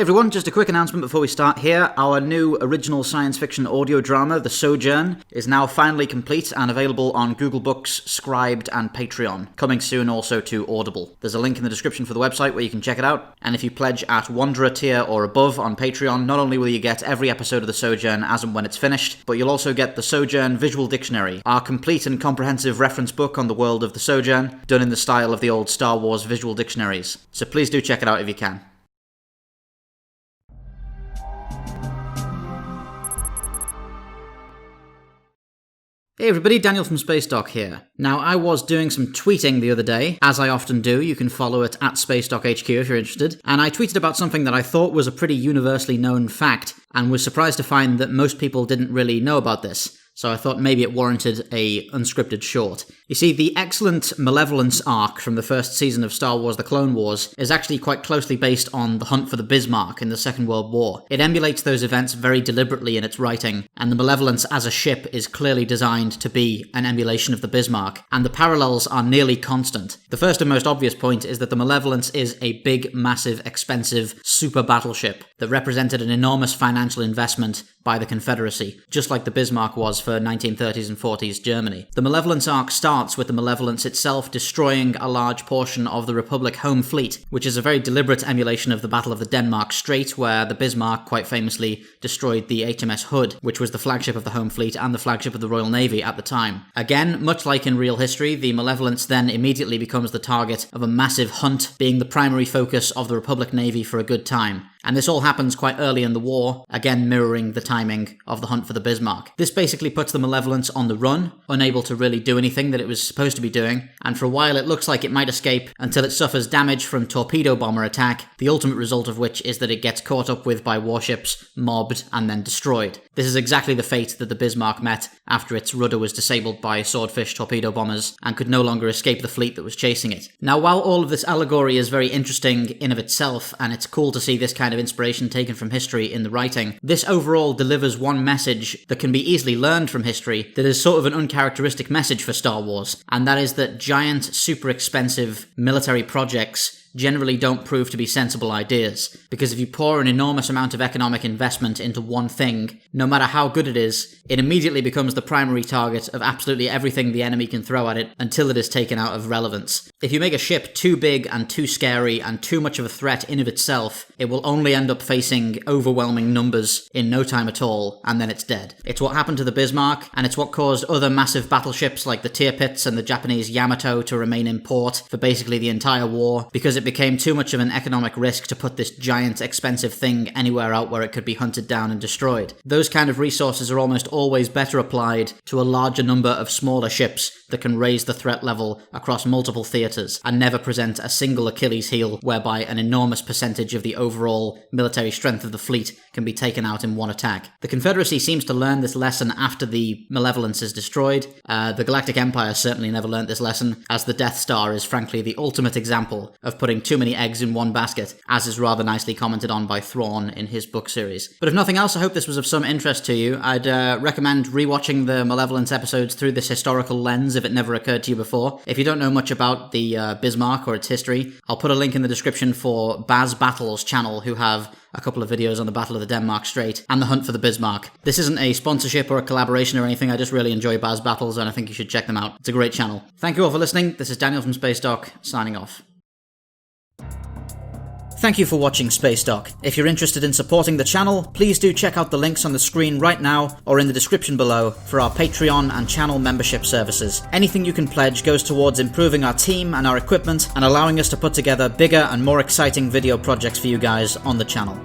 everyone, just a quick announcement before we start here. Our new original science fiction audio drama, The SOJOURN, is now finally complete and available on Google Books, Scribed, and Patreon. Coming soon also to Audible. There's a link in the description for the website where you can check it out. And if you pledge at Wanderer tier or above on Patreon, not only will you get every episode of The SOJOURN as and when it's finished, but you'll also get The SOJOURN Visual Dictionary, our complete and comprehensive reference book on the world of The SOJOURN, done in the style of the old Star Wars visual dictionaries. So please do check it out if you can. Hey everybody, Daniel from Spacedock here. Now, I was doing some tweeting the other day, as I often do. You can follow it at SpacedockHQ if you're interested. And I tweeted about something that I thought was a pretty universally known fact, and was surprised to find that most people didn't really know about this. So I thought maybe it warranted a unscripted short. You see, the excellent Malevolence arc from the first season of Star Wars The Clone Wars is actually quite closely based on the hunt for the Bismarck in the Second World War. It emulates those events very deliberately in its writing, and the Malevolence as a ship is clearly designed to be an emulation of the Bismarck, and the parallels are nearly constant. The first and most obvious point is that the Malevolence is a big, massive, expensive super battleship that represented an enormous financial investment by the Confederacy, just like the Bismarck was for 1930s and 40s Germany. The Malevolence arc starts with the Malevolence itself destroying a large portion of the Republic home fleet, which is a very deliberate emulation of the Battle of the Denmark Strait, where the Bismarck quite famously destroyed the HMS Hood, which was the flagship of the home fleet and the flagship of the Royal Navy at the time. Again, much like in real history, the Malevolence then immediately becomes the target of a massive hunt, being the primary focus of the Republic Navy for a good time. And this all happens quite early in the war, again mirroring the timing of the hunt for the Bismarck. This basically puts the Malevolence on the run, unable to really do anything that it was supposed to be doing, and for a while it looks like it might escape until it suffers damage from torpedo bomber attack, the ultimate result of which is that it gets caught up with by warships, mobbed, and then destroyed. This is exactly the fate that the Bismarck met after its rudder was disabled by swordfish torpedo bombers and could no longer escape the fleet that was chasing it. Now, while all of this allegory is very interesting in of itself, and it's cool to see this kind of inspiration taken from history in the writing, this overall delivers one message that can be easily learned from history that is sort of an uncharacteristic message for Star Wars, and that is that giant, super expensive military projects generally don't prove to be sensible ideas, because if you pour an enormous amount of economic investment into one thing, no matter how good it is, it immediately becomes the primary target of absolutely everything the enemy can throw at it until it is taken out of relevance. If you make a ship too big and too scary and too much of a threat in of itself, it will only end up facing overwhelming numbers in no time at all, and then it's dead. It's what happened to the Bismarck, and it's what caused other massive battleships like the Tirpitz and the Japanese Yamato to remain in port for basically the entire war, because it became too much of an economic risk to put this giant, expensive thing anywhere out where it could be hunted down and destroyed. Those kind of resources are almost always better applied to a larger number of smaller ships that can raise the threat level across multiple theatres and never present a single Achilles heel whereby an enormous percentage of the overall military strength of the fleet can be taken out in one attack. The Confederacy seems to learn this lesson after the Malevolence is destroyed. The Galactic Empire certainly never learnt this lesson, as the Death Star is frankly the ultimate example of putting too many eggs in one basket, as is rather nicely commented on by Thrawn in his book series. But if nothing else, I hope this was of some interest to you. I'd recommend rewatching the Malevolence episodes through this historical lens if it never occurred to you before. If you don't know much about the Bismarck or its history, I'll put a link in the description for Baz Battle's channel, who have a couple of videos on the Battle of the Denmark Strait and the hunt for the Bismarck. This isn't a sponsorship or a collaboration or anything. I just really enjoy Baz Battles, and I think you should check them out. It's a great channel. Thank you all for listening. This is Daniel from Spacedock, signing off. Thank you for watching Spacedock. If you're interested in supporting the channel, please do check out the links on the screen right now or in the description below for our Patreon and channel membership services. Anything you can pledge goes towards improving our team and our equipment and allowing us to put together bigger and more exciting video projects for you guys on the channel.